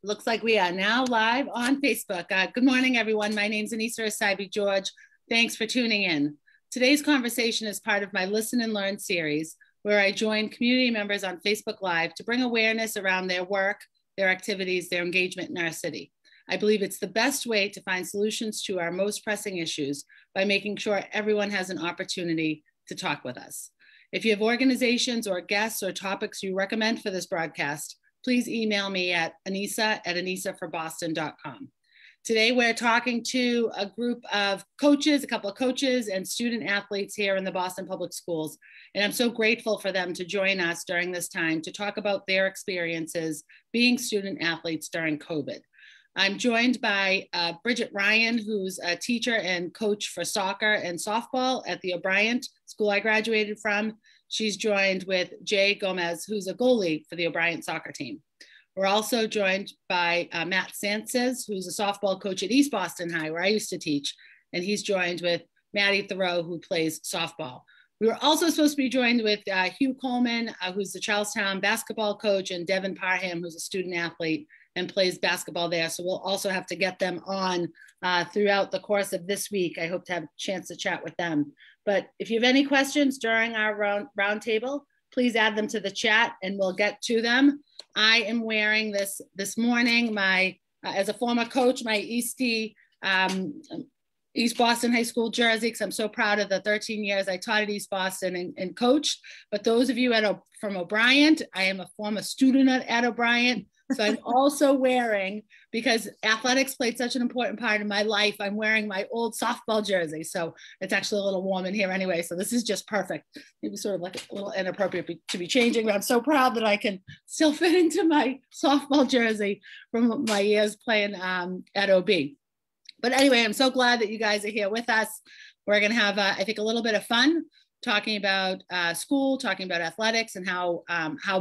Looks like we are now live on Facebook. Good morning, everyone. My name is Annissa George. Thanks for tuning in. Today's conversation is part of my Listen and Learn series, where I join community members on Facebook Live to bring awareness around their work, their activities, their engagement in our city. I believe it's the best way to find solutions to our most pressing issues by making sure everyone has an opportunity to talk with us. If you have organizations or guests or topics you recommend for this broadcast, please email me at anissa@anissaforboston.com. Today, we're talking to a group of coaches, a couple of coaches and student athletes here in the Boston Public Schools. And I'm so grateful for them to join us during this time to talk about their experiences being student athletes during COVID. I'm joined by Bridget Ryan, who's a teacher and coach for soccer and softball at the O'Brien school I graduated from. She's joined with Jay Gomez, who's a goalie for the O'Brien soccer team. We're also joined by Matt Sanchez, who's a softball coach at East Boston High, where I used to teach. And he's joined with Maddie Thoreau, who plays softball. We were also supposed to be joined with Hugh Coleman, who's the Charlestown basketball coach, and Devin Parham, who's a student athlete and plays basketball there. So we'll also have to get them on throughout the course of this week. I hope to have a chance to chat with them. But if you have any questions during our round table, please add them to the chat and we'll get to them. I am wearing this morning, as a former coach, my East Boston High School jersey, because I'm so proud of the 13 years I taught at East Boston and coached. But those of you from O'Brien, I am a former student at O'Brien. So I'm also wearing, because athletics played such an important part of my life, I'm wearing my old softball jersey. So it's actually a little warm in here anyway. So this is just perfect. Maybe sort of like a little inappropriate to be changing, but I'm so proud that I can still fit into my softball jersey from my years playing at OB. But anyway, I'm so glad that you guys are here with us. We're going to have, I think, a little bit of fun talking about school, talking about athletics, and how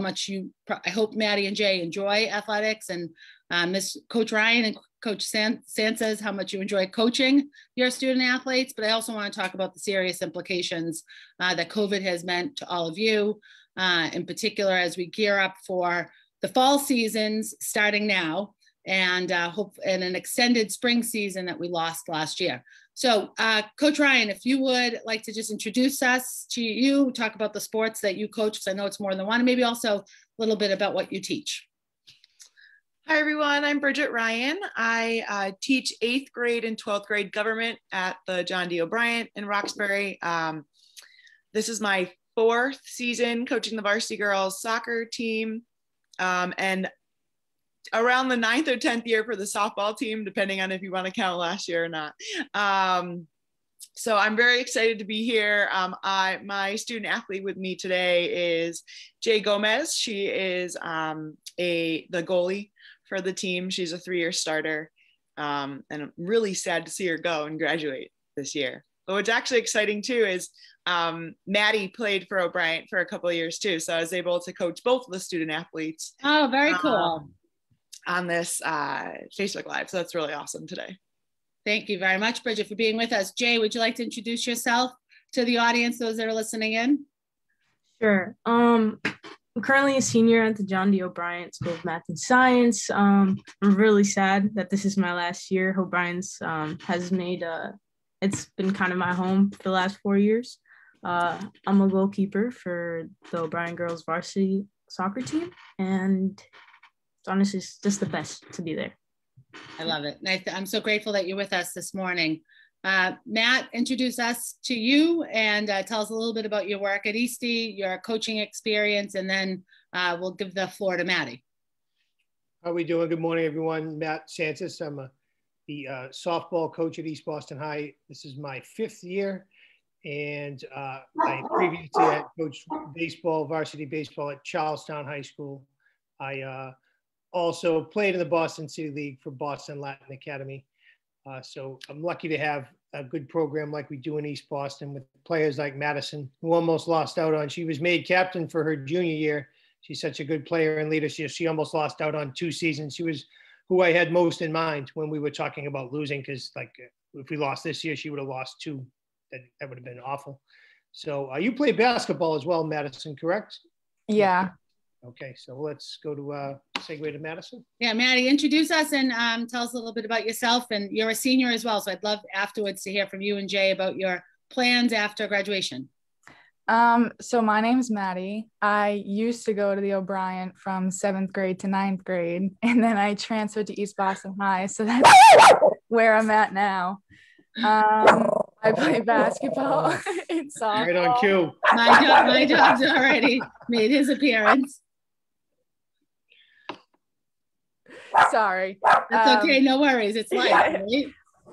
much I hope Maddie and Jay enjoy athletics, and Miss Coach Ryan and Coach Sanchez, how much you enjoy coaching your student athletes. But I also want to talk about the serious implications that COVID has meant to all of you, in particular as we gear up for the fall seasons starting now, and hope in an extended spring season that we lost last year. So Coach Ryan, if you would like to just introduce us to you, talk about the sports that you coach, because I know it's more than one, and maybe also a little bit about what you teach. Hi, everyone. I'm Bridget Ryan. I teach 8th grade and 12th grade government at the John D. O'Brien in Roxbury. This is my 4th season coaching the varsity girls soccer team, and around the 9th or 10th year for the softball team, depending on if you want to count last year or not. So I'm very excited to be here. My student athlete with me today is Jay Gomez. She is the goalie for the team. She's a 3-year starter. And I'm really sad to see her go and graduate this year. But what's actually exciting too is Maddie played for O'Brien for a couple of years too. So I was able to coach both of the student athletes. Oh, very cool. On this Facebook Live. So that's really awesome today. Thank you very much, Bridget, for being with us. Jay, would you like to introduce yourself to the audience, those that are listening in? Sure. I'm currently a senior at the John D. O'Brien School of Math and Science. I'm really sad that this is my last year. O'Brien's has made, it's been kind of my home for the last 4 years. I'm a goalkeeper for the O'Brien girls varsity soccer team, and it's honestly just the best to be there. I love it. I'm so grateful that you're with us this morning. Matt, introduce us to you and tell us a little bit about your work at Eastie, your coaching experience, and then we'll give the floor to Maddie. How are we doing? Good morning, everyone. Matt Sanchez. I'm the softball coach at East Boston High. This is my 5th year. And I previously had coached varsity baseball at Charlestown High School. I also played in the Boston City League for Boston Latin Academy. So I'm lucky to have a good program like we do in East Boston with players like Madison, who almost lost out on. She was made captain for her junior year. She's such a good player and leader. She almost lost out on 2 seasons. She was who I had most in mind when we were talking about losing, because like if we lost this year, she would have lost 2. That would have been awful. So you play basketball as well, Madison, correct? Yeah. Okay, so let's go to segue to Madison. Yeah, Maddie, introduce us and tell us a little bit about yourself. And you're a senior as well, so I'd love afterwards to hear from you and Jay about your plans after graduation. So my name's Maddie. I used to go to the O'Brien from 7th grade to 9th grade, and then I transferred to East Boston High, so that's where I'm at now. I play basketball and softball. Right on cue. My dog's already made his appearance. Sorry. That's okay, no worries. It's life, right?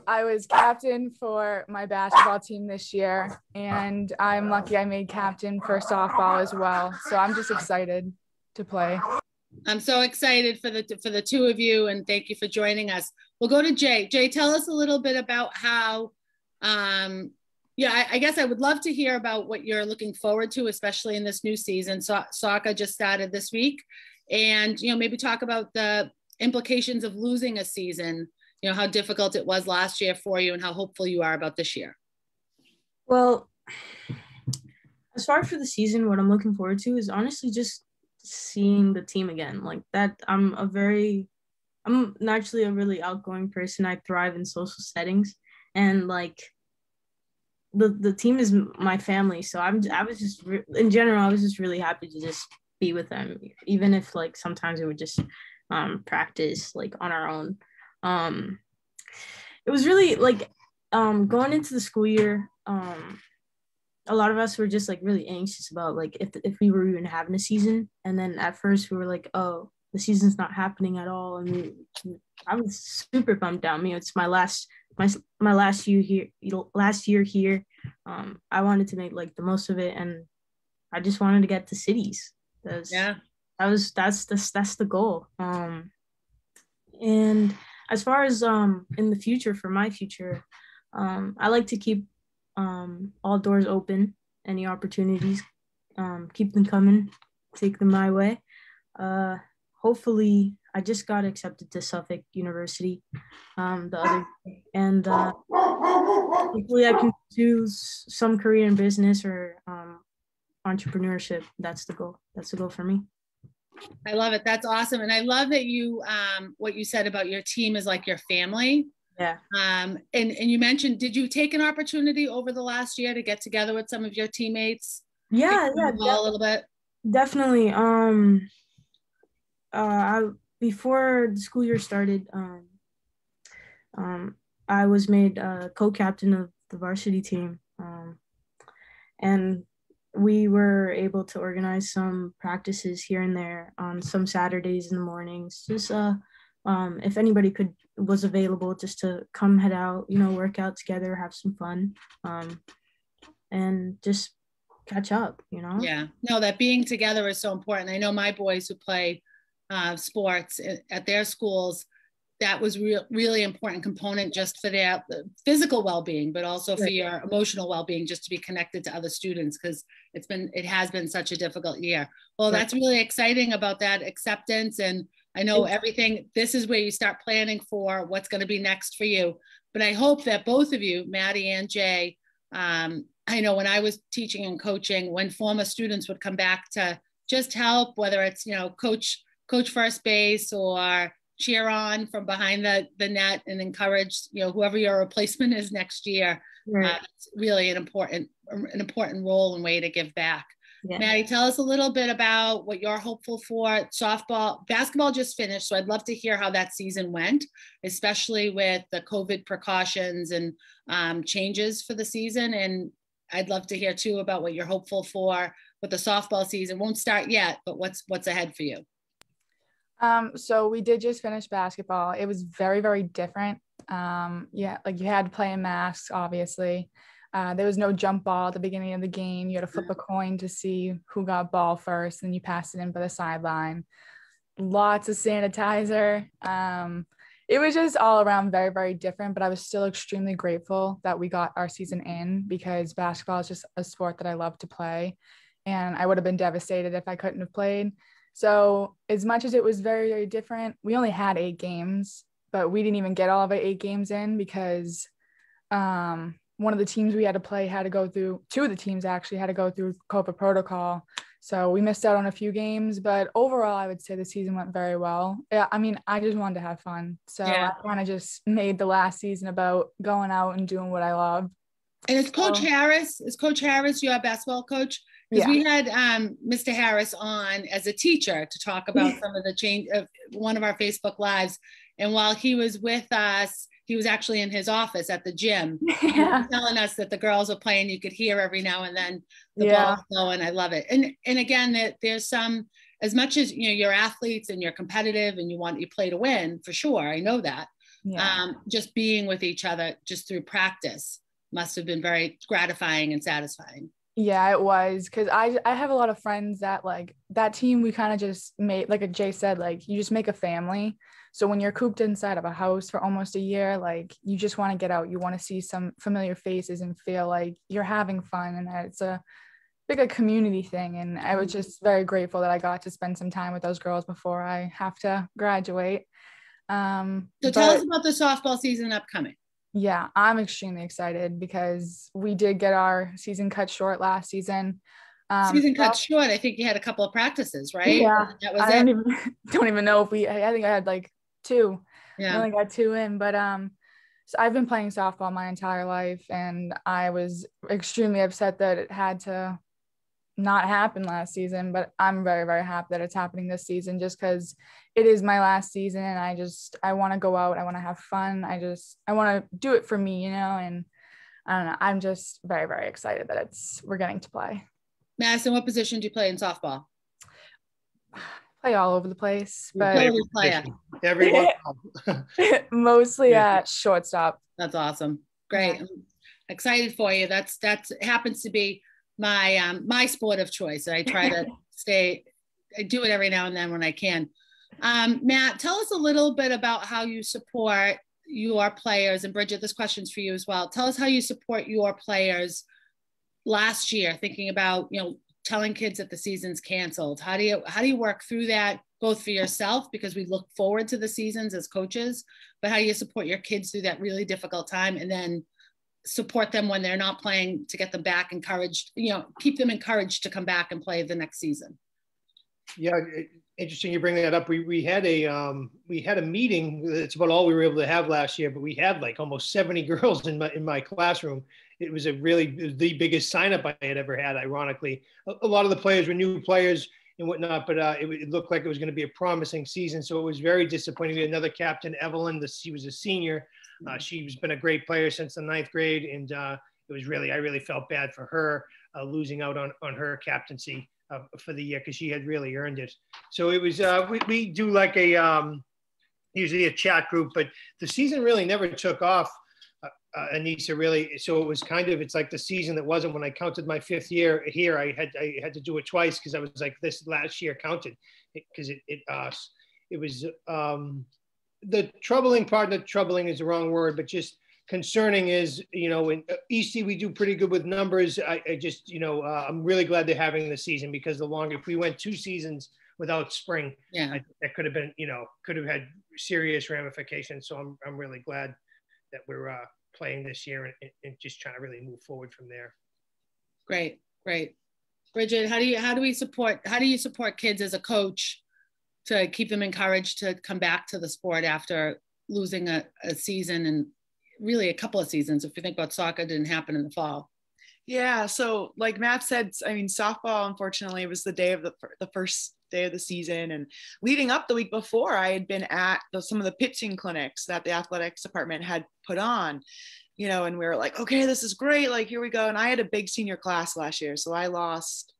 I was captain for my basketball team this year, and I'm lucky I made captain for softball as well. So I'm just excited to play. I'm so excited for the two of you, and thank you for joining us. We'll go to Jay. Jay, tell us a little bit about how, I guess I would love to hear about what you're looking forward to, especially in this new season. So soccer just started this week, and maybe talk about the implications of losing a season. How difficult it was last year for you and how hopeful you are about this year. Well, as far for the season, what I'm looking forward to is honestly just seeing the team again. Like that, I'm naturally a really outgoing person. I thrive in social settings, and like the team is my family. So I was just in general, I was just really happy to just be with them, even if like sometimes we would just practice like on our own. It was really like going into the school year, a lot of us were just like really anxious about like if we were even having a season. And then at first we were like, oh, the season's not happening at all. And I was super bummed out. It's my last year here. I wanted to make like the most of it, and I just wanted to get to cities. That's the goal. And as far as in the future, for my future, I like to keep all doors open, any opportunities, keep them coming, take them my way. Hopefully, I just got accepted to Suffolk University the other day, and hopefully I can do some career in business or entrepreneurship. That's the goal. That's the goal for me. I love it. That's awesome. And I love that you, what you said about your team is like your family. Yeah. And you mentioned, did you take an opportunity over the last year to get together with some of your teammates? Yeah. A little bit. Definitely. Before the school year started, I was made co-captain of the varsity team. And we were able to organize some practices here and there on some Saturdays in the mornings. Just if anybody was available, just to come head out, work out together, have some fun, and just catch up. Yeah, no, that being together is so important. I know my boys who play sports at their schools, that was really important component just for their physical well-being, but also for your emotional well-being, just to be connected to other students, because it has been such a difficult year. Well, that's really exciting about that acceptance. And I know this is where you start planning for what's going to be next for you. But I hope that both of you, Maddie and Jay, I know when I was teaching and coaching, when former students would come back to just help, whether it's, coach first base or cheer on from behind the net and encourage, whoever your replacement is next year. It's really an important role and way to give back. Yeah. Maddie, tell us a little bit about what you're hopeful for. Basketball just finished, so I'd love to hear how that season went, especially with the COVID precautions and changes for the season. And I'd love to hear too about what you're hopeful for with the softball season. Won't start yet, but what's ahead for you? So we did just finish basketball. It was very, very different. Like you had to play in masks, obviously. There was no jump ball at the beginning of the game. You had to flip a coin to see who got ball first, and you passed it in by the sideline. Lots of sanitizer. It was just all around very, very different, but I was still extremely grateful that we got our season in, because basketball is just a sport that I love to play, and I would have been devastated if I couldn't have played. So as much as it was very, very different, we only had 8 games, but we didn't even get all of our 8 games in because one of the teams we had to play had to go through, 2 of the teams actually had to go through COVID protocol. So we missed out on a few games, but overall, I would say the season went very well. Yeah, I mean, I just wanted to have fun. So Yeah. I kind of just made the last season about going out and doing what I love. And is Coach Harris your basketball coach? Because Yeah. we had Mr. Harris on as a teacher to talk about some of the change of one of our Facebook Lives. And while he was with us, he was actually in his office at the gym. He was telling us that the girls were playing. You could hear every now and then the ball going. I love it. And again, that there's some, as much as you're athletes and you're competitive and you play to win, for sure. I know that. Yeah. Just being with each other just through practice must have been very gratifying and satisfying. Yeah, it was, because I have a lot of friends that like that team, we kind of just made, like Jay said, like you just make a family. So when you're cooped inside of a house for almost a year, like you just want to get out. You want to see some familiar faces and feel like you're having fun, and that it's a big community thing. And I was just very grateful that I got to spend some time with those girls before I have to graduate. So tell us about the softball season upcoming. Yeah, I'm extremely excited because we did get our season cut short last season. Season cut short. I think you had a couple of practices, right? Yeah, that was I don't even know if I think I had like 2. Yeah, I only got 2 in, but so I've been playing softball my entire life, and I was extremely upset that it had to not happen last season, but I'm very, very happy that it's happening this season, just because it is my last season, and I want to go out. I want to have fun. I want to do it for me, and I don't know. I'm just very, very excited that we're getting to play. Madison, what position do you play in softball? Play all over the place, but everyone mostly at shortstop. That's awesome. Great. Yeah. I'm excited for you. That's happens to be my sport of choice. I try to I do it every now and then when I can. Matt, tell us a little bit about how you support your players. And Bridget, this question's for you as well. Tell us how you support your players last year, thinking about, telling kids that the season's canceled. How do you work through that, both for yourself, because we look forward to the seasons as coaches, but how do you support your kids through that really difficult time, and then support them when they're not playing to get them back encouraged, keep them encouraged to come back and play the next season? Yeah, interesting you bring that up. We had a meeting. It's about all we were able to have last year, but we had like almost 70 girls in my classroom. It was the biggest sign up I had ever had. Ironically, a lot of the players were new players and whatnot, but it looked like it was going to be a promising season. So it was very disappointing. We had another captain, Evelyn. She was a senior. She's been a great player since the 9th grade, and it was I really felt bad for her losing out on her captaincy for the year, because she had really earned it. So it was we do like usually a chat group, but the season really never took off. Annissa, really. So it was it's like the season that wasn't. When I counted my 5th year here, I had to do it twice, because I was like, this last year counted, because it was the troubling part. Not troubling is the wrong word, but just concerning is, in EC we do pretty good with numbers. I just, I'm really glad they're having the season, because if we went 2 seasons without spring, that could have been, could have had serious ramifications. So I'm really glad that we're playing this year and just trying to really move forward from there. Great. Bridget, how do you support kids as a coach to keep them encouraged to come back to the sport after losing a season, and really a couple of seasons? If you think about soccer, didn't happen in the fall. Yeah. So like Matt said, I mean, softball, unfortunately, was the day of the first day of the season. And leading up the week before, I had been at some of the pitching clinics that the athletics department had put on, and we were like, okay, this is great. Like, here we go. And I had a big senior class last year. So I lost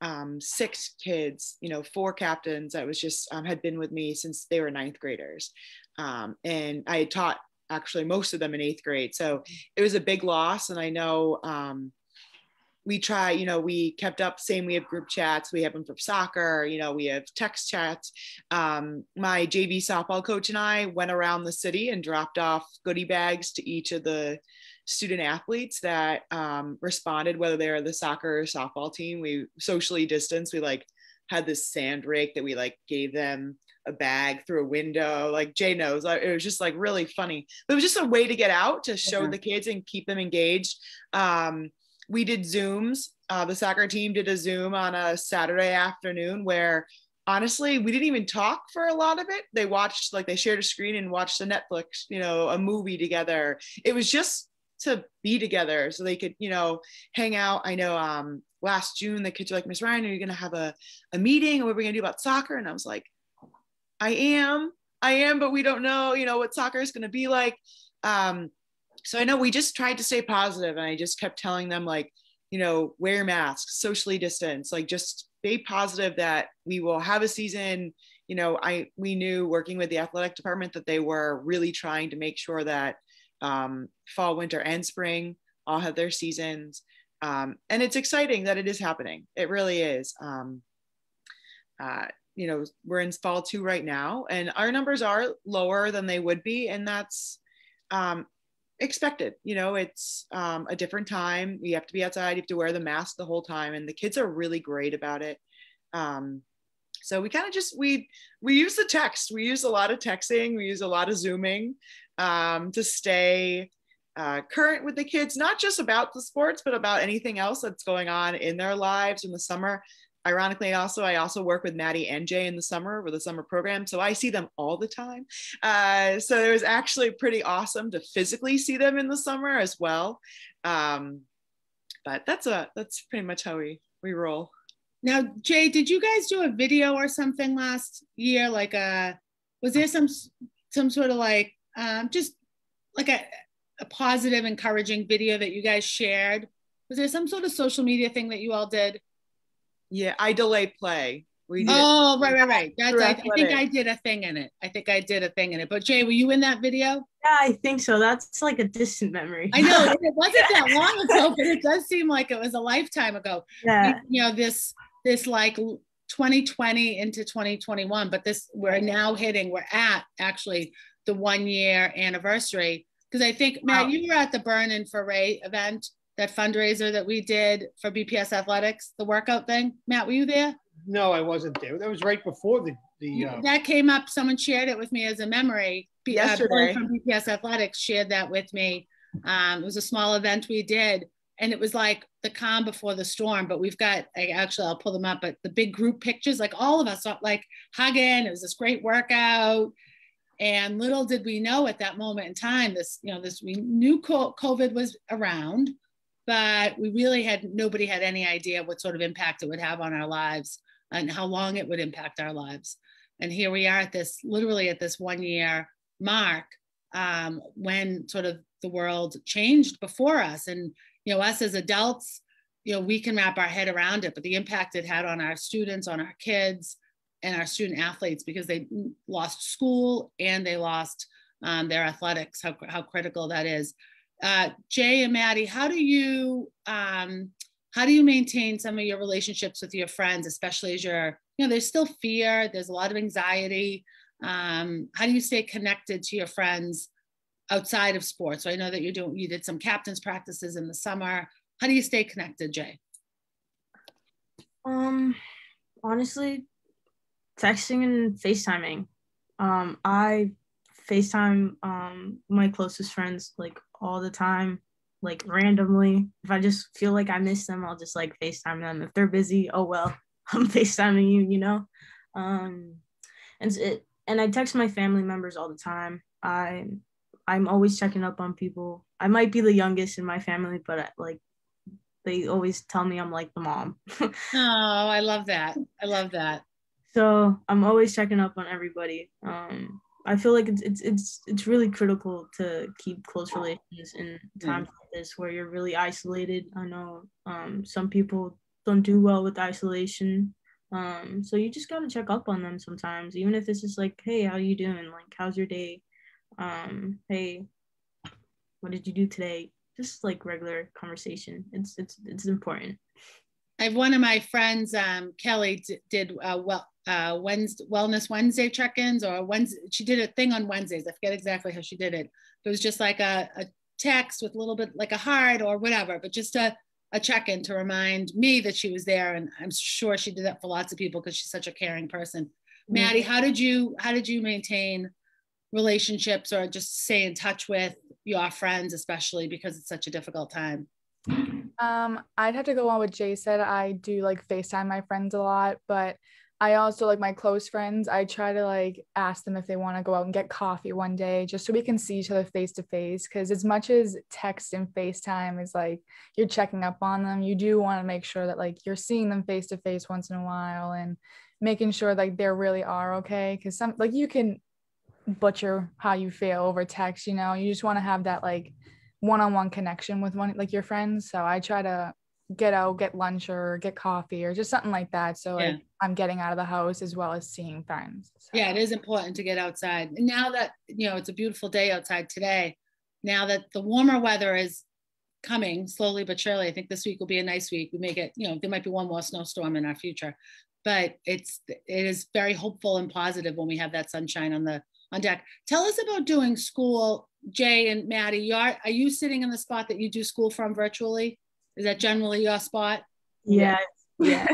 6 kids, 4 captains that was just had been with me since they were 9th graders. And I had taught actually most of them in 8th grade. So it was a big loss. And I know we try, we kept up, we have group chats, we have them for soccer, we have text chats. My JV softball coach and I went around the city and dropped off goodie bags to each of the student athletes that responded, whether they're the soccer or softball team. We socially distanced. We had this sand rake that we gave them a bag through a window. Like Jay knows, it was just really funny. But it was just a way to get out, to show the kids and keep them engaged. we did Zooms. The soccer team did a Zoom on a Saturday afternoon where honestly, we didn't even talk for a lot of it. They watched, like they shared a screen and watched a Netflix, a movie together. It was just to be together so they could, hang out. I know last June, the kids were like, Miss Ryan, are you going to have a meeting? What are we going to do about soccer? And I was like, I am, but we don't know, what soccer is going to be like. So I know we just tried to stay positive, and I just kept telling them, like, wear masks, socially distance, like just stay positive that we will have a season. We knew working with the athletic department that they were really trying to make sure that fall, winter, and spring all have their seasons. And it's exciting that it is happening. It really is. We're in fall 2 right now, and our numbers are lower than they would be. And that's expected. It's a different time. You have to be outside. You have to wear the mask the whole time. And the kids are really great about it. So we kind of just, we use the text. We use a lot of texting. We use a lot of Zooming to stay current with the kids, not just about the sports, but about anything else that's going on in their lives in the summer. Ironically, I also work with Maddie and Jay in the summer with a summer program. So I see them all the time. So it was actually pretty awesome to physically see them in the summer as well. But that's pretty much how we roll. Now, Jay, did you guys do a video or something last year? Like was there some sort of like, just like a positive, encouraging video that you guys shared? Was there some sort of social media thing that you all did? Yeah, I delay play. We did. Oh, right. I think I did a thing in it. But Jay, were you in that video? Yeah, I think so. That's like a distant memory. I know it wasn't that long ago, but it does seem like it was a lifetime ago. Yeah. This like 2020 into 2021, but we're at actually the 1 year anniversary. Because I think, Matt, you were at the Burn In for Ray event, that fundraiser that we did for BPS athletics, the workout thing. Matt, were you there? No, I wasn't there. That was right before the that came up. Someone shared it with me as a memory. Yesterday. From BPS athletics shared that with me. It was a small event we did, and it was like the calm before the storm. But we've got, I'll pull them up, but the big group pictures, like all of us like hugging. It was this great workout. And little did we know at that moment in time, we knew COVID was around, but we really nobody had any idea what sort of impact it would have on our lives and how long it would impact our lives. And here we are literally at this 1 year mark, when sort of the world changed before us. And, us as adults, we can wrap our head around it, but the impact it had on our students, on our kids, and our student athletes, because they lost school and they lost their athletics, how critical that is. Jay and Maddie, how do you maintain some of your relationships with your friends, especially as there's still fear, there's a lot of anxiety. How do you stay connected to your friends outside of sports? So I know that you did some captain's practices in the summer. How do you stay connected, Jay? Honestly, texting and FaceTiming. I FaceTime my closest friends like all the time, like randomly. If I just feel like I miss them, I'll just like FaceTime them. If they're busy, oh well, I'm FaceTiming you, and I text my family members all the time. I'm always checking up on people. I might be the youngest in my family, but like they always tell me I'm like the mom. Oh, I love that. So I'm always checking up on everybody. I feel like it's really critical to keep close relations in times like this where you're really isolated. I know some people don't do well with isolation. So you just gotta check up on them sometimes, even if it's just like, hey, how you doing? Like, how's your day? Hey, what did you do today? Just like regular conversation. It's important. I have one of my friends, Kelly, did Wellness Wednesday check-ins, or Wednesday. She did a thing on Wednesdays. I forget exactly how she did it. It was just like a text with a little bit like a heart or whatever, but just a check-in to remind me that she was there. And I'm sure she did that for lots of people because she's such a caring person. Mm-hmm. Maddie, how did you maintain relationships or just stay in touch with your friends, especially because it's such a difficult time? I'd have to go on what Jay said. I do like FaceTime my friends a lot, but I also like my close friends. I try to like ask them if they want to go out and get coffee one day just so we can see each other face to face. Because as much as text and FaceTime is like you're checking up on them, you do want to make sure that like you're seeing them face to face once in a while and making sure like they really are okay. Because some like you can butcher how you feel over text, you know, you just want to have that like one-on-one connection with one like your friends. So I try to get out, get lunch or get coffee or just something like that. So like I'm getting out of the house as well as seeing friends. So. Yeah, it is important to get outside. And now that, you know, it's a beautiful day outside today, now that the warmer weather is coming slowly but surely, I think this week will be a nice week. We may get, you know, there might be one more snowstorm in our future, but it is very hopeful and positive when we have that sunshine on deck. Tell us about doing school, Jay and Maddie. Are you sitting in the spot that you do school from virtually? Is that generally your spot? Yeah. This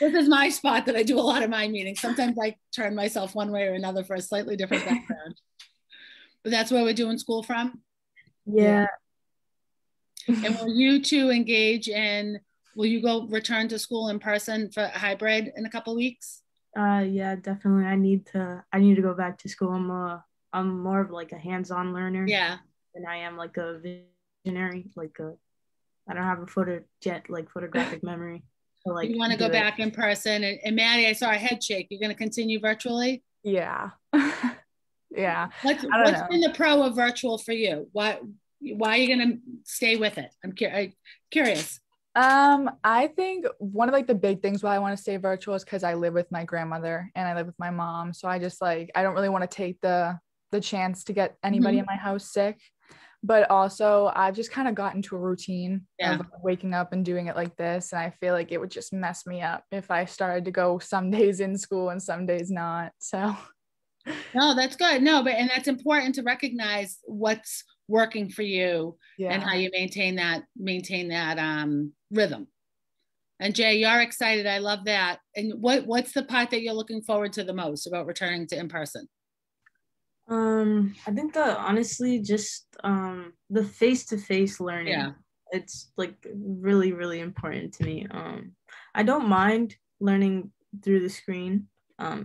is my spot that I do a lot of my meetings. Sometimes I turn myself one way or another for a slightly different background. But that's where we're doing school from? Yeah. And will you two engage in, will you go return to school in person for hybrid in a couple of weeks? Yeah, definitely. I need to go back to school. I'm more of like a hands-on learner. Yeah. Than I am like a visionary, I don't have a photographic memory. So, like, you want to go back in person. And Maddie, I saw a head shake. You're going to continue virtually? Yeah. Yeah. What's been the pro of virtual for you? Why are you going to stay with it? I'm curious. I think one of like the big things why I want to stay virtual is because I live with my grandmother and I live with my mom. So I just like, I don't really want to take the chance to get anybody in my house sick. But also I've just kind of gotten to a routine of waking up and doing it like this. And I feel like it would just mess me up if I started to go some days in school and some days not. So. No, that's good. No, and that's important to recognize what's working for you and how you maintain that rhythm. And Jay, you're excited. I love that. And what's the part that you're looking forward to the most about returning to in person? I think honestly just the face-to-face learning. Yeah. It's like really, really important to me. I don't mind learning through the screen.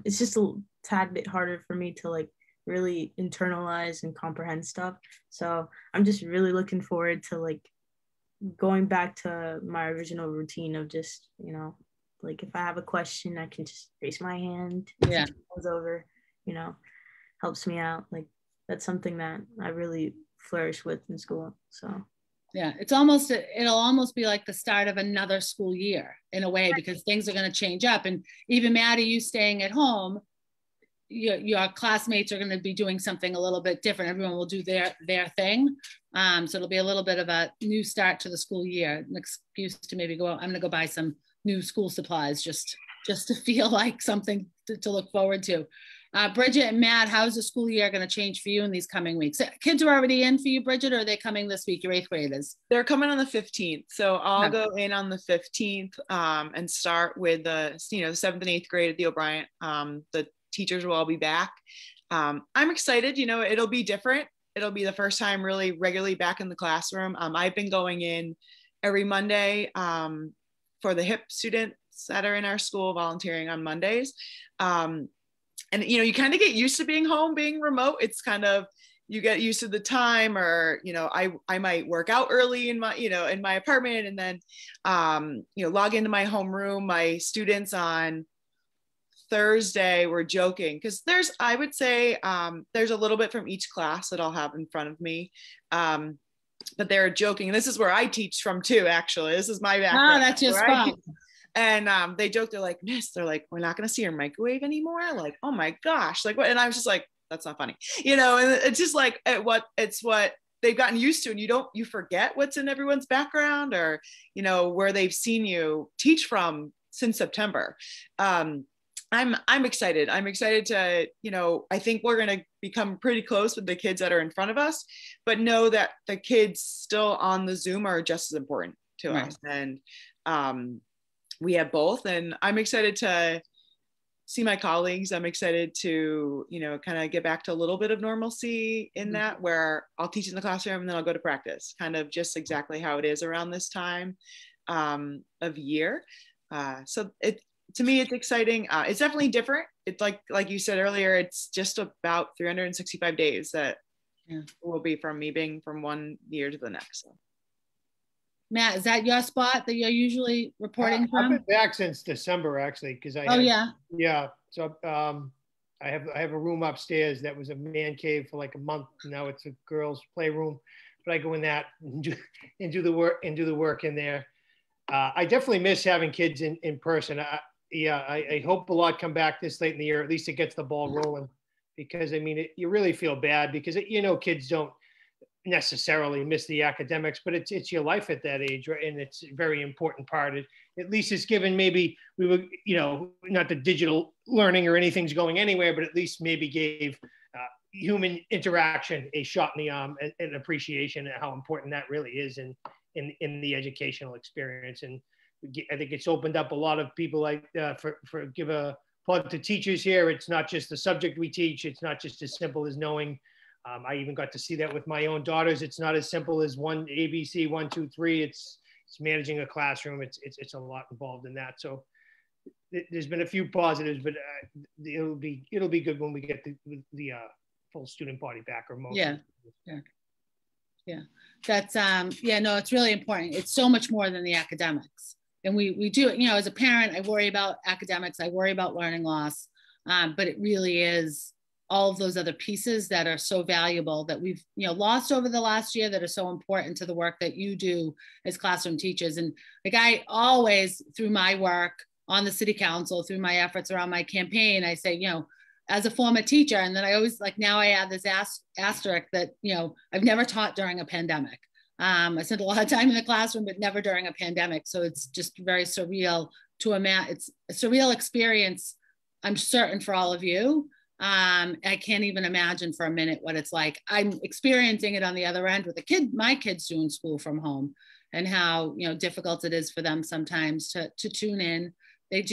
It's just a tad bit harder for me to like really internalize and comprehend stuff. So I'm just really looking forward to like going back to my original routine of just, you know, like if I have a question, I can just raise my hand. Yeah. It over, you know, helps me out. Like that's something that I really flourish with in school. So yeah, it'll almost be like the start of another school year in a way, because things are going to change up. And even Maddie, you staying at home, your classmates are going to be doing something a little bit different. Everyone will do their thing. So it'll be a little bit of a new start to the school year, an excuse to maybe go out. I'm going to go buy some new school supplies just to feel like something to look forward to. Bridget and Matt, how's the school year going to change for you in these coming weeks? Kids are already in for you, Bridget, or are they coming this week, your 8th graders? They're coming on the 15th. So I'll go in on the 15th and start with the 7th and 8th grade at the O'Brien. The teachers will all be back. I'm excited, it'll be different. It'll be the first time really regularly back in the classroom. I've been going in every Monday for the HIP students that are in our school, volunteering on Mondays. And, you kind of get used to being home, being remote. It's kind of, you get used to the time, or, I might work out early in my, in my apartment, and then, log into my homeroom. My students on Thursday were joking, because I would say there's a little bit from each class that I'll have in front of me. But they're joking. And this is where I teach from too, actually. This is my background. Oh, that's your spot. And they joke, they're like, Miss, they're like, we're not going to see your microwave anymore. Like, oh my gosh. Like what? And I was just like, that's not funny, and it's just like, it's what they've gotten used to. And you forget what's in everyone's background, or, where they've seen you teach from since September. I'm excited. I'm excited to, I think we're going to become pretty close with the kids that are in front of us, but know that the kids still on the Zoom are just as important to us. And, we have both, and I'm excited to see my colleagues. I'm excited to, you know, kind of get back to a little bit of normalcy in that, where I'll teach in the classroom and then I'll go to practice, kind of just exactly how it is around this time of year. So to me, it's exciting. It's definitely different. It's like you said earlier, it's just about 365 days that will be from me being from one year to the next. So. Matt, is that your spot that you're usually reporting from? I've been back since December, actually, because yeah. So I have a room upstairs that was a man cave for like a month. Now it's a girls' playroom, but I go in that and do the work in there. I definitely miss having kids in person. I hope a lot come back this late in the year. At least it gets the ball rolling, because I mean, you really feel bad because kids don't necessarily miss the academics, but it's your life at that age, right? And it's a very important part. At least it's given, maybe we were, not the digital learning or anything's going anywhere, but at least maybe gave human interaction a shot in the arm and appreciation and how important that really is in the educational experience. And I think it's opened up a lot of people, like for give a plug to teachers here. It's not just the subject we teach. It's not just as simple as knowing. I even got to see that with my own daughters. It's not as simple as one ABC, 1, 2, 3. It's managing a classroom. It's a lot involved in that. So there's been a few positives, but it'll be good when we get the full student body back, or most. Yeah. That's no, it's really important. It's so much more than the academics. And we do, as a parent, I worry about academics, I worry about learning loss, but it really is all of those other pieces that are so valuable that we've, lost over the last year, that are so important to the work that you do as classroom teachers. And like, I always, through my work on the city council, through my efforts around my campaign, I say, as a former teacher, and then I always, like, now I add this asterisk that, I've never taught during a pandemic. I spent a lot of time in the classroom, but never during a pandemic. So it's just very surreal it's a surreal experience, I'm certain, for all of you. I can't even imagine for a minute what it's like. I'm experiencing it on the other end with my kids doing school from home, and how, difficult it is for them sometimes to tune in. They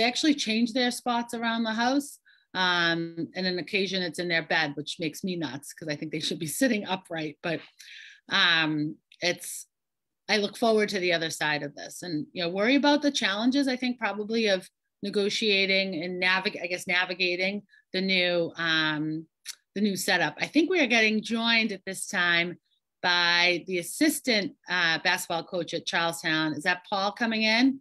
actually change their spots around the house. And an occasion it's in their bed, which makes me nuts, because I think they should be sitting upright. But I look forward to the other side of this, and, worry about the challenges, I think, probably of negotiating and navigating the new setup. I think we are getting joined at this time by the assistant basketball coach at Charlestown. Is that Paul coming in?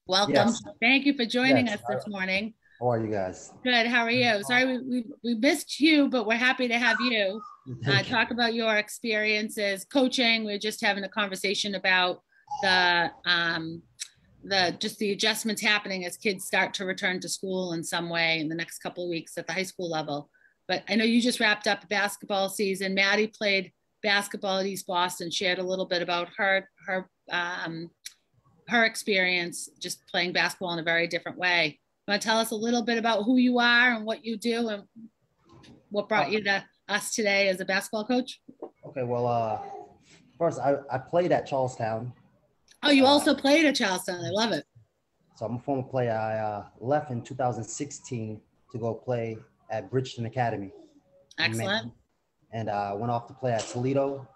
Welcome. Yes. Thank you for joining us this morning. How are you guys? Good. How are you? Sorry, we missed you, but we're happy to have you talk about your experiences coaching. We're just having a conversation about the adjustments happening as kids start to return to school in some way in the next couple of weeks at the high school level. But I know you just wrapped up a basketball season. Maddie played basketball at East Boston, shared a little bit about her experience just playing basketball in a very different way. You want to tell us a little bit about who you are and what you do and what brought you to us today as a basketball coach? Okay, well, first, I played at Charlestown. Oh, you also played at Charlestown. I love it. So I'm a former player. I left in 2016 to go play at Bridgeton Academy. Excellent. And I went off to play at Toledo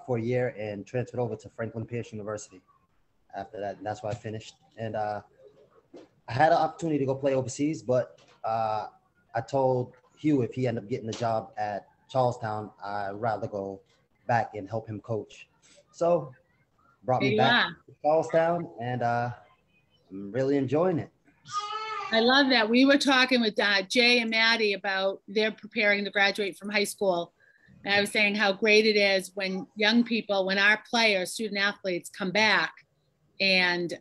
for a year and transferred over to Franklin Pierce University after that. And that's where I finished. And I had an opportunity to go play overseas, but I told Hugh if he ended up getting a job at Charlestown, I'd rather go back and help him coach. So brought me back to Charlestown, and I'm really enjoying it. I love that. We were talking with Jay and Maddie about they're preparing to graduate from high school. And I was saying how great it is when young people, when our players, student athletes, come back and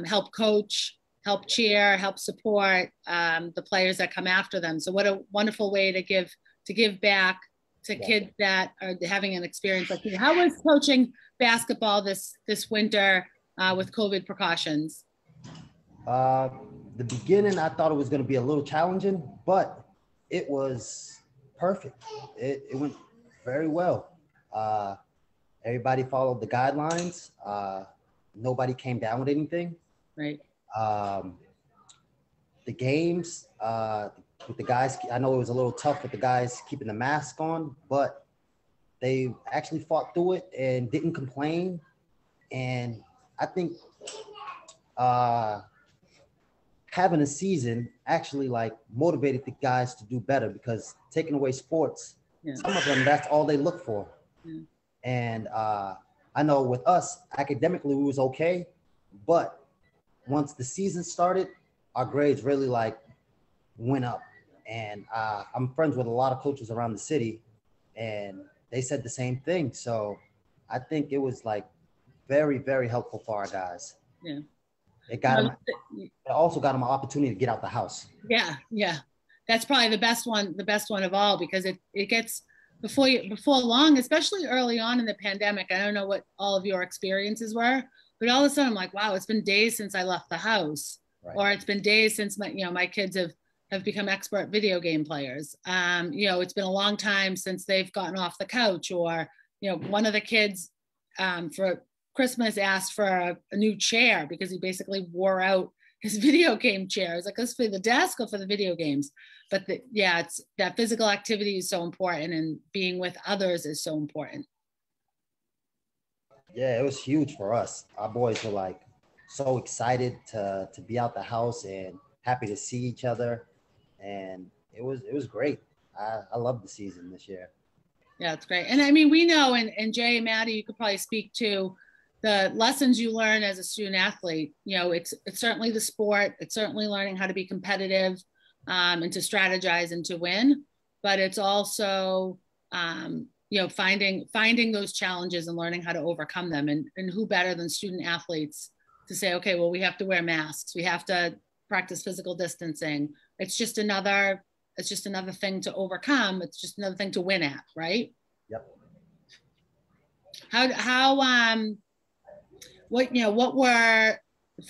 help coach, help cheer, help support the players that come after them. So what a wonderful way to give back to kids that are having an experience like you. How was coaching basketball this winter with COVID precautions? The beginning, I thought it was going to be a little challenging, but it was perfect. It went very well. Everybody followed the guidelines. Nobody came down with anything. Right. the games, with the guys, I know it was a little tough with the guys keeping the mask on, but they actually fought through it and didn't complain. And I think having a season actually like motivated the guys to do better, because taking away sports, some of them, that's all they look for. And I know with us, academically, we was okay, but once the season started, our grades really like went up. And I'm friends with a lot of coaches around the city, and they said the same thing. So I think it was like very, very helpful for our guys. Yeah. It also got them an opportunity to get out the house. Yeah, yeah. That's probably the best one of all, because it gets before long, especially early on in the pandemic. I don't know what all of your experiences were, but all of a sudden I'm like, wow, it's been days since I left the house, right. Or it's been days since my kids have become expert video game players. It's been a long time since they've gotten off the couch, or, one of the kids for Christmas asked for a new chair because he basically wore out his video game chair. It's like, this for the desk or for the video games? But it's that physical activity is so important, and being with others is so important. Yeah, it was huge for us. Our boys were like so excited to be out the house and happy to see each other. And it was great. I love the season this year. Yeah, it's great. And I mean, we know, and Jay and Maddie, you could probably speak to the lessons you learn as a student athlete. It's certainly the sport. It's certainly learning how to be competitive and to strategize and to win. But it's also, finding those challenges and learning how to overcome them. And who better than student athletes to say, okay, well, we have to wear masks. We have to practice physical distancing. It's just another thing to overcome. It's just another thing to win at, right? Yep. What were,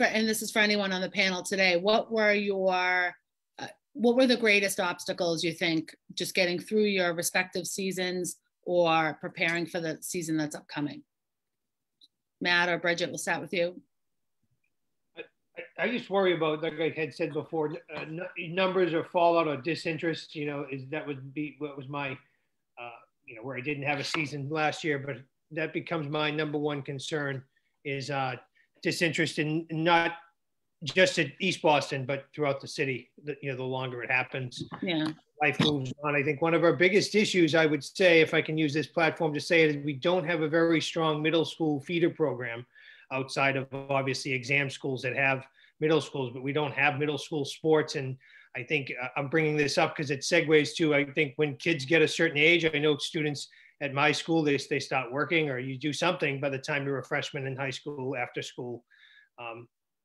and this is for anyone on the panel today, what were the greatest obstacles you think, just getting through your respective seasons or preparing for the season that's upcoming? Matt or Bridget, we'll start with you. I just worry about, like I had said before, numbers or fallout or disinterest. That would be what was my, where I didn't have a season last year, but that becomes my number one concern is disinterest in not just at East Boston, but throughout the city. The longer it happens, life moves on. I think one of our biggest issues, I would say, if I can use this platform to say it, is we don't have a very strong middle school feeder program, outside of obviously exam schools that have middle schools, but we don't have middle school sports. And I think I'm bringing this up because it segues to, I think when kids get a certain age, I know students at my school, they start working, or you do something by the time you're a freshman in high school, after school.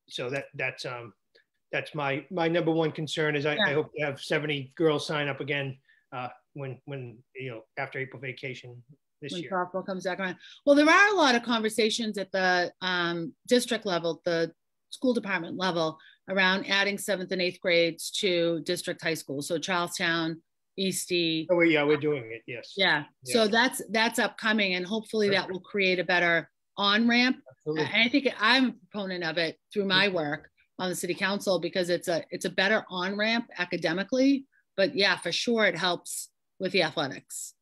So that's my number one concern is I hope to have 70 girls sign up again when after April vacation this year. When softball comes back around. Well, there are a lot of conversations at the district level, the school department level, around adding 7th and 8th grades to district high school. So Charlestown, Eastie. Oh, yeah, we're doing it. Yes. Yeah. So that's upcoming, and hopefully that will create a better on-ramp. And I think I'm a proponent of it through my work on the city council, because it's a better on-ramp academically, but yeah, for sure it helps with the athletics.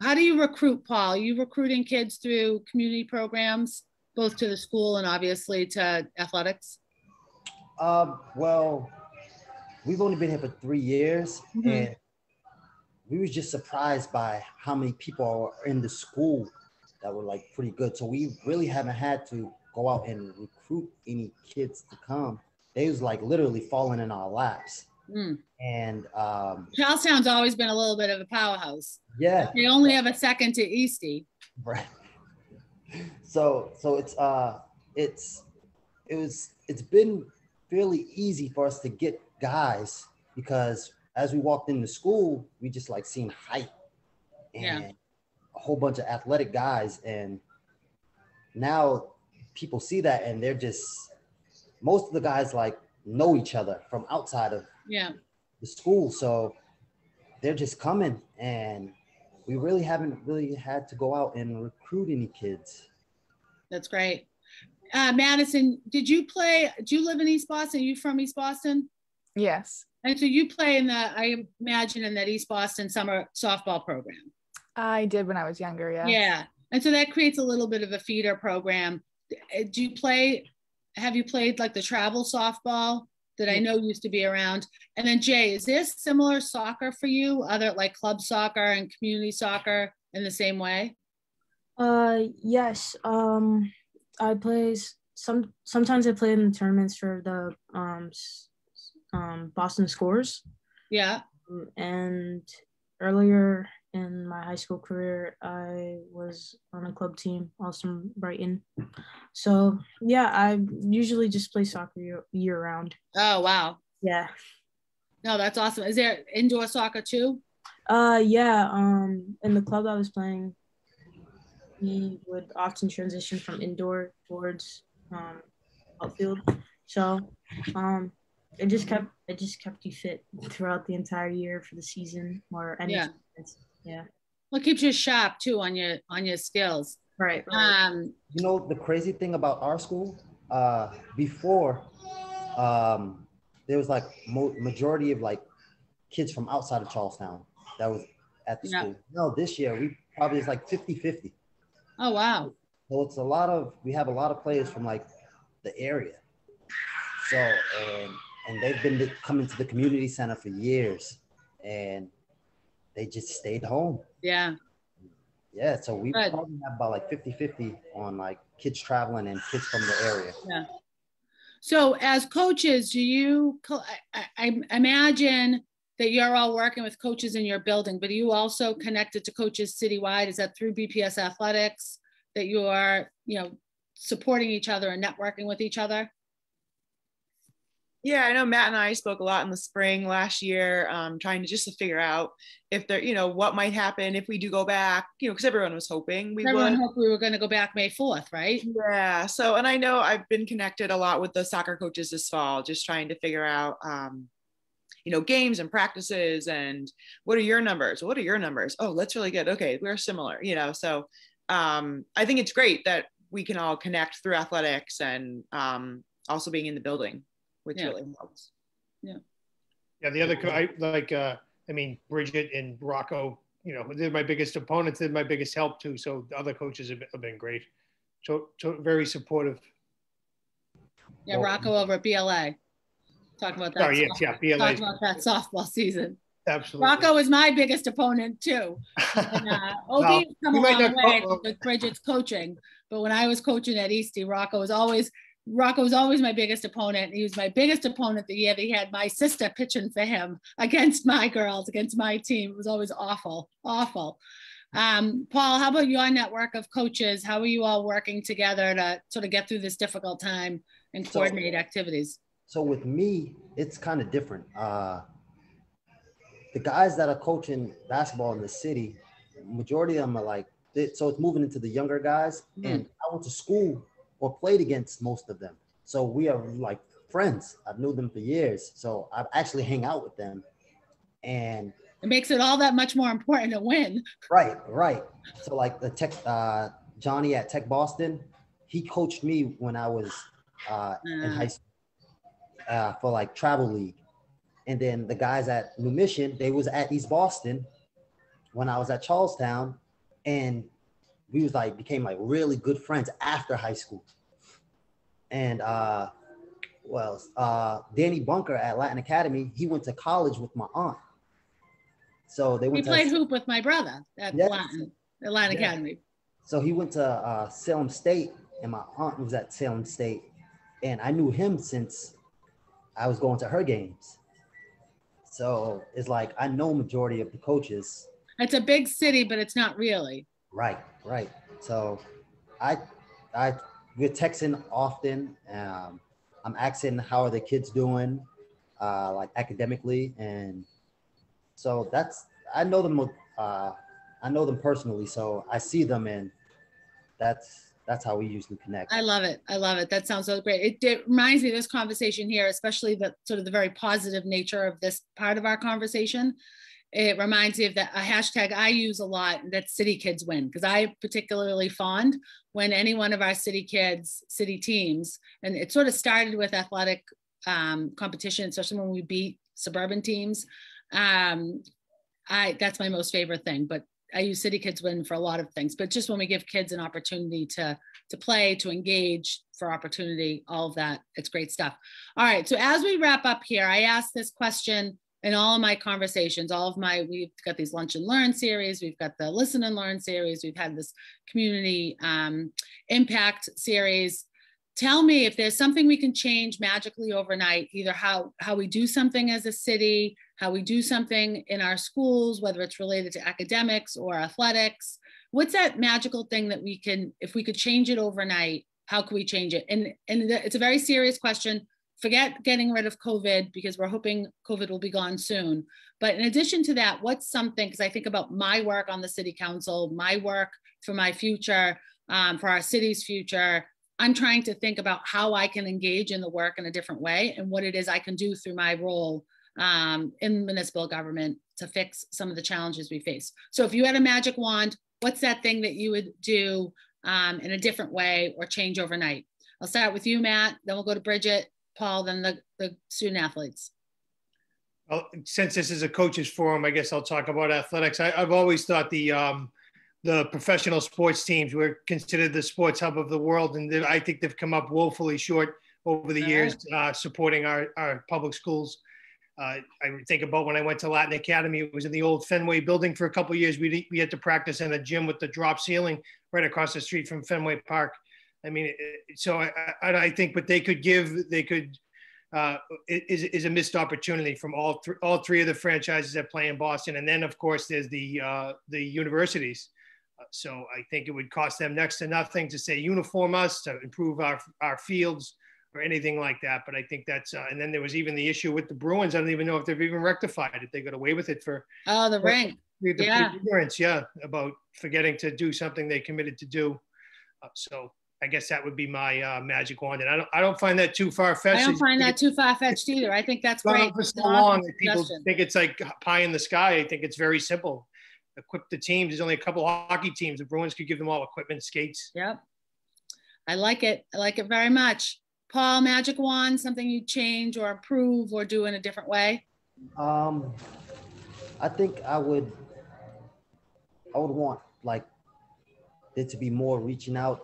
How do you recruit, Paul? Are you recruiting kids through community programs, both to the school and obviously to athletics? Well, we've only been here for 3 years, and we was just surprised by how many people are in the school that were like pretty good. So we really haven't had to go out and recruit any kids to come. They was like literally falling in our laps. And Charlestown's always been a little bit of a powerhouse. Yeah. They only have a second to Eastie. Right. So it's been fairly easy for us to get guys, because as we walked into school, we just like seen height and a whole bunch of athletic guys. And now people see that, and they're just, most of the guys like know each other from outside of the school. So they're just coming, and we really haven't had to go out and recruit any kids. That's great. Madison, do you live in East Boston? Are you from East Boston? Yes. And so you play in I imagine, in that East Boston summer softball program. I did when I was younger, yes. Yeah. And so that creates a little bit of a feeder program. Have you played like the travel softball that I know used to be around? And then Jay, is there similar soccer for you? Other like club soccer and community soccer in the same way? Yes. I play sometimes I play in the tournaments for the Boston Scores. Yeah. And earlier in my high school career, I was on a club team, also Brighton. So yeah, I usually just play soccer year round. Oh wow. Yeah. No, that's awesome. Is there indoor soccer too? Yeah. In the club I was playing, we would often transition from indoor towards outfield. So it just kept you fit throughout the entire year for the season or any. Yeah. Yeah. Well, it keeps you sharp too on your skills. Right. You know, the crazy thing about our school, before, there was like majority of like kids from outside of Charlestown that was at the school. No, this year we probably is like 50-50. Oh wow. So it's we have a lot of players from like the area. So and they've been coming to the community center for years, and they just stayed home. Yeah. Yeah, so we probably have about like 50-50 on like kids traveling and kids from the area. Yeah. So as coaches, I imagine that you're all working with coaches in your building, but are you also connected to coaches citywide? Is that through BPS athletics that you are, supporting each other and networking with each other? Yeah, I know Matt and I spoke a lot in the spring last year, trying to just figure out if there, what might happen if we do go back, because everyone was hoping we Everyone hoped we were going to go back May 4th, right? Yeah. So, and I know I've been connected a lot with the soccer coaches this fall, just trying to figure out, games and practices and what are your numbers? What are your numbers? Oh, that's really good. Okay, we're similar, So I think it's great that we can all connect through athletics and also being in the building, which really helps. Yeah. Yeah. The other, Bridget and Rocco, they're my biggest opponents. They're my biggest help too. So the other coaches have been great. So very supportive. Yeah. Rocco over at BLA. Talk about that. Oh, yes, yeah. BLA. Talk about that softball season. Absolutely. Rocco is my biggest opponent too. And, OB come a long way with Bridget's coaching, but when I was coaching at Eastie, Rocco was always my biggest opponent. He was my biggest opponent the year that he had my sister pitching for him against my girls, against my team. It was always awful. Paul, how about your network of coaches? How are you all working together to sort of get through this difficult time and coordinate activities? So with me, it's kind of different. The guys that are coaching basketball in the city, majority of them are like, so it's moving into the younger guys. And I went to school or played against most of them. So we are like friends. I've known them for years. So I actually hang out with them. And it makes it all that much more important to win. Right. So like the Johnny at Tech Boston, he coached me when I was in high school for like travel league. And then the guys at New Mission, they was at East Boston when I was at Charlestown, and we became like really good friends after high school. And Danny Bunker at Latin Academy, he went to college with my aunt. So they went. He played hoop with my brother at Latin Academy. So he went to Salem State, and my aunt was at Salem State, and I knew him since I was going to her games. So it's like I know majority of the coaches. It's a big city, but it's not really. Right. So we're texting often. I'm asking how are the kids doing, like academically, and so I know them. I know them personally, so I see them, and that's how we usually connect. I love it. That sounds so great. It reminds me of this conversation here, especially the sort of the very positive nature of this part of our conversation. It reminds me of a hashtag I use a lot, that city kids win, because I particularly fond when any one of our city kids, city teams, and it sort of started with athletic competition, especially when we beat suburban teams. That's my most favorite thing, but I use City Kids Win for a lot of things, but just when we give kids an opportunity to play, to engage, for opportunity, all of that, it's great stuff. All right, so as we wrap up here, I ask this question in all of my conversations, we've got these Lunch and Learn series, we've got the Listen and Learn series, we've had this community impact series. Tell me if there's something we can change magically overnight, either how we do something as a city, how we do something in our schools, whether it's related to academics or athletics. What's that magical thing that we can, if we could change it overnight, how can we change it? And it's a very serious question. Forget getting rid of COVID, because we're hoping COVID will be gone soon. But in addition to that, what's something, because I think about my work on the city council, my work for my future, for our city's future, I'm trying to think about how I can engage in the work in a different way and what it is I can do through my role in municipal government to fix some of the challenges we face. So if you had a magic wand, what's that thing that you would do in a different way or change overnight? I'll start with you, Matt, then we'll go to Bridget, Paul, then the student athletes. Well, since this is a coaches forum, I guess I'll talk about athletics. I've always thought the professional sports teams were considered the sports hub of the world, and I think they've come up woefully short over the years supporting our public schools. I think about when I went to Latin Academy, it was in the old Fenway building for a couple of years. We had to practice in a gym with the drop ceiling right across the street from Fenway Park. I mean, so I think what they could give, is a missed opportunity from all three of the franchises that play in Boston. And then of course there's the universities. So I think it would cost them next to nothing to say uniform us, to improve our fields or anything like that. But I think that's, and then there was even the issue with the Bruins. I don't even know if they've even rectified it. They got away with it for the rank. Ignorance, about forgetting to do something they committed to do. So I guess that would be my magic wand. And I don't find that too far-fetched. I don't find that too far-fetched either. I think that's great. For so long that people think it's like pie in the sky. I think it's very simple. Equip the teams. There's only a couple of hockey teams. The Bruins could give them all equipment, skates. Yep. I like it. I like it very much. Paul, magic wand, something you change or improve or do in a different way? I think I would want like there to be more reaching out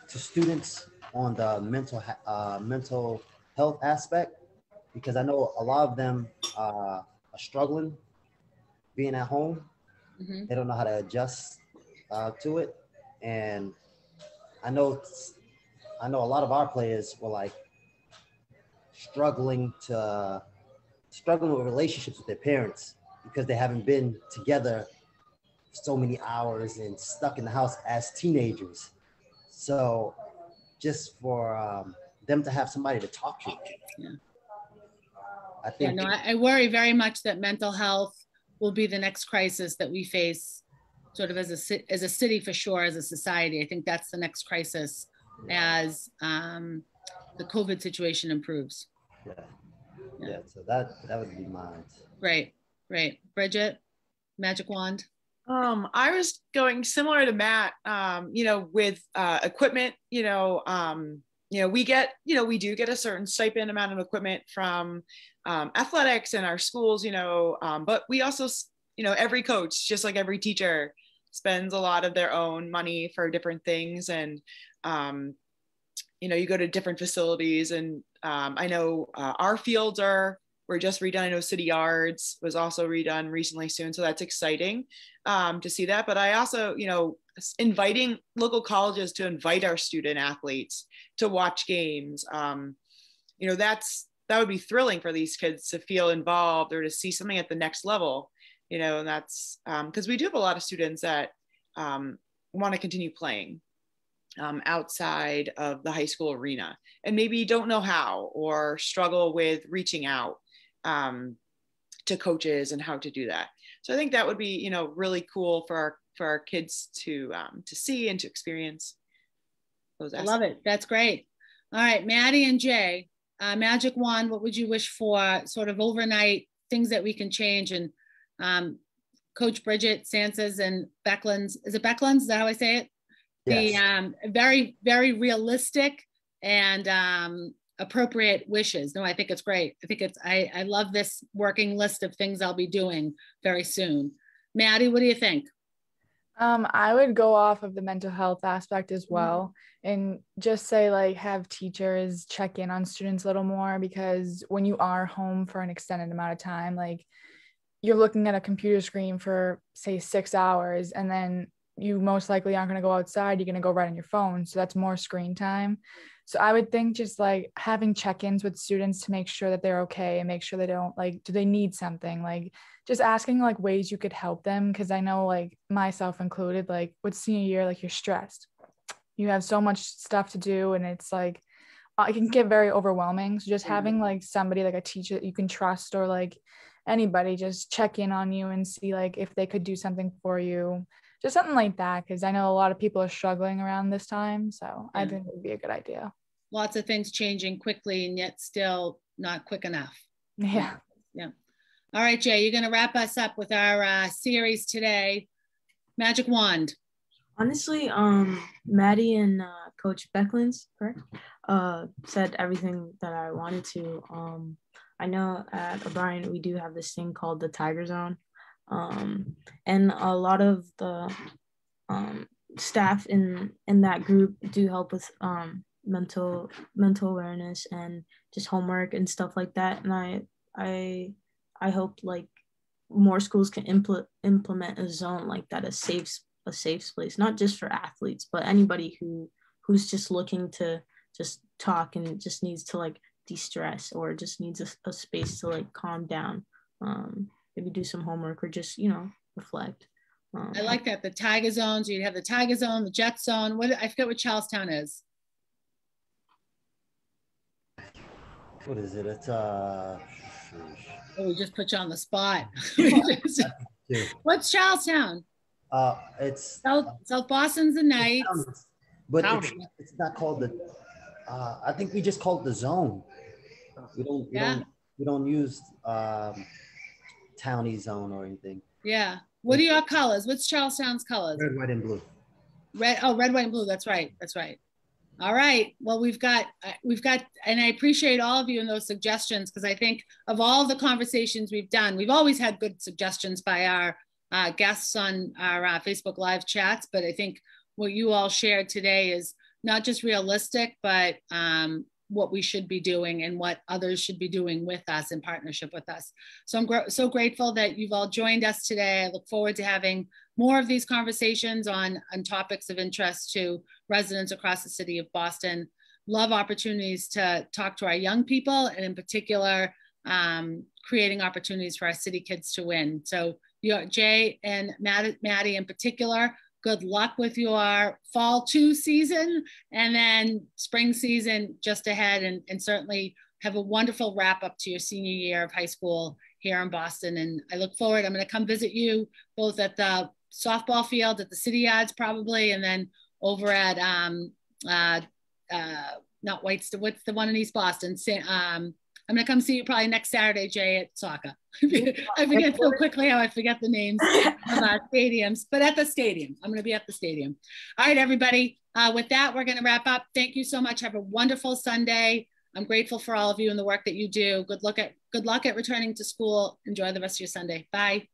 to students on the mental health aspect, because I know a lot of them are struggling being at home. Mm-hmm. They don't know how to adjust to it. And I know a lot of our players were like struggling with relationships with their parents because they haven't been together so many hours and stuck in the house as teenagers. So just for them to have somebody to talk to. Yeah. I think. I worry very much that mental health will be the next crisis that we face, sort of as a city for sure, as a society. I think that's the next crisis as the COVID situation improves. Yeah. So that would be mine. Right. Bridget, magic wand. I was going similar to Matt, with equipment, we do get a certain stipend amount of equipment from athletics in our schools, but we also, every coach, just like every teacher, spends a lot of their own money for different things. And, you go to different facilities, and I know our fields were just redone. I know City Yards was also redone recently soon. So that's exciting to see that. But I also, inviting local colleges to invite our student athletes to watch games, that would be thrilling for these kids to feel involved or to see something at the next level, and that's because we do have a lot of students that want to continue playing outside of the high school arena and maybe don't know how or struggle with reaching out to coaches and how to do that. So I think that would be, really cool for our kids to see and to experience those aspects. I love it. That's great. All right, Maddie and Jay, magic wand, what would you wish for sort of overnight things that we can change? And Coach Bridget, Sansa's and Beckland's, is it Beckland's? Is that how I say it? Yes. The very, very realistic and appropriate wishes. No, I think it's great. I think I love this working list of things I'll be doing very soon. Maddie, what do you think? I would go off of the mental health aspect as well, and just say like have teachers check in on students a little more, because when you are home for an extended amount of time, like you're looking at a computer screen for say 6 hours, and then you most likely aren't going to go outside. You're going to go right on your phone. So that's more screen time. So I would think just like having check-ins with students to make sure that they're okay and make sure they don't like, do they need something? Like just asking like ways you could help them. Cause I know like myself included, like with senior year, like you're stressed. You have so much stuff to do, and it's like, it can get very overwhelming. So just having like somebody like a teacher that you can trust, or like anybody just check in on you and see like if they could do something for you. Just something like that, because I know a lot of people are struggling around this time. So I think it would be a good idea. Lots of things changing quickly and yet still not quick enough. Yeah. Yeah. All right, Jay, you're going to wrap us up with our series today. Magic wand. Honestly, Maddie and Coach Becklins, correct, said everything that I wanted to. I know at O'Brien we do have this thing called the Tiger Zone. And a lot of the staff in that group do help with mental awareness and just homework and stuff like that. And I hope like more schools can implement a zone like that, a safe space, not just for athletes, but anybody who's just looking to just talk and just needs to like de-stress, or just needs a space to like calm down. Maybe do some homework, or just, reflect. I like that. The Tiger Zones. You'd have the Tiger Zone, the Jet Zone. I forget what Charlestown is. What is it? It's Oh, we just put you on the spot. What's Charlestown? It's South Boston's the Knights. But it's not called the. I think we just call it the zone. We don't use Townie Zone or anything. Yeah. What are your colors? What's Charlestown's colors? Red, white, and blue. Red, white, and blue. That's right. That's right. All right. Well, we've got, and I appreciate all of you and those suggestions, because I think of all the conversations we've done, we've always had good suggestions by our guests on our Facebook Live chats. But I think what you all shared today is not just realistic, but what we should be doing and what others should be doing with us in partnership with us. So I'm so grateful that you've all joined us today. I look forward to having more of these conversations on topics of interest to residents across the city of Boston. Love opportunities to talk to our young people, and in particular, creating opportunities for our city kids to win. So Jay and Maddie in particular, good luck with your fall 2 season, and then spring season just ahead, and certainly have a wonderful wrap up to your senior year of high school here in Boston. And I look forward, I'm going to come visit you both at the softball field at the City Yards probably, and then over at not what's the one in East Boston. I'm going to come see you probably next Saturday, Jay, at soccer. I forget so quickly how I forget the names of our stadiums, but at the stadium. I'm going to be at the stadium. All right, everybody. With that, we're going to wrap up. Thank you so much. Have a wonderful Sunday. I'm grateful for all of you and the work that you do. Good luck at returning to school. Enjoy the rest of your Sunday. Bye.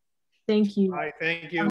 Thank you. All right, thank you.